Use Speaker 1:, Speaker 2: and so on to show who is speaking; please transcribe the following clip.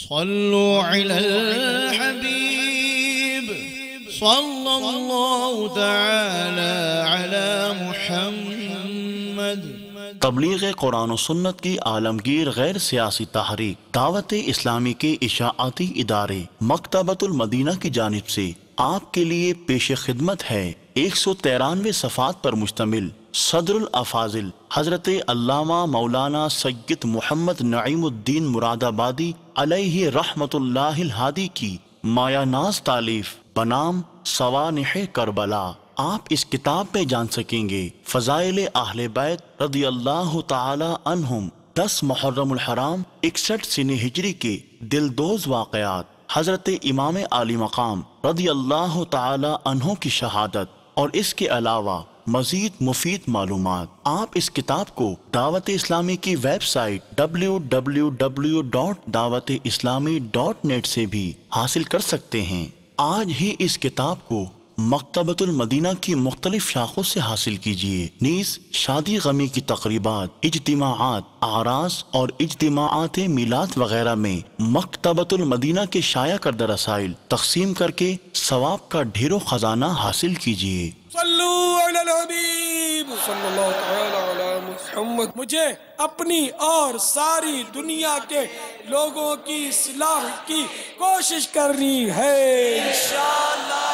Speaker 1: صلوا على الحبيب صلى الله تعالى على محمد۔
Speaker 2: تبلیغ قرآن و سنت کی عالمگیر غیر سیاسی تحریک دعوت اسلامی کے اشاعتی ادارے مکتبۃ المدینہ کی جانب سے آپ کے لیے پیش خدمت ہے 193 صفحات پر مشتمل صدر الافاضل حضرت علامہ مولانا سید محمد نعیم الدین مراد آبادی علیہ رحمت اللہ الہادی کی مایہ ناز تالیف بنام سوانح کربلا۔ آپ اس کتاب میں جان سکیں گے فضائل اہل بیت رضی اللہ تعالی عنہم، 10 محرم الحرام 61 سن ہجری کے دلدوز واقعات، حضرت امام عالی مقام رضی اللہ تعالی عنہ کی شہادت، اور اس کے علاوہ مزید مفید معلومات۔ آپ اس کتاب کو دعوت اسلامی کی ویب سائٹ www.dawateislami.net سے بھی حاصل کر سکتے ہیں۔ آج ہی اس کتاب کو مکتبۃ المدینہ کی مختلف شاخوں سے حاصل کیجیے۔ نیز شادی غمی کی تقریبات، اجتماعات، اعراس اور اجتماعات میلاد وغیرہ میں مکتبۃ المدینہ کے شائع کردہ رسائل تقسیم کر کے ثواب کا ڈھیروں خزانہ حاصل کیجیے۔
Speaker 3: صلو علی الحبیب صلی اللہ تعالی علی محمد۔ مجھے اپنی اور ساری دنیا کے لوگوں کی اصلاح کی کوشش کرنی ہے انشاءاللہ۔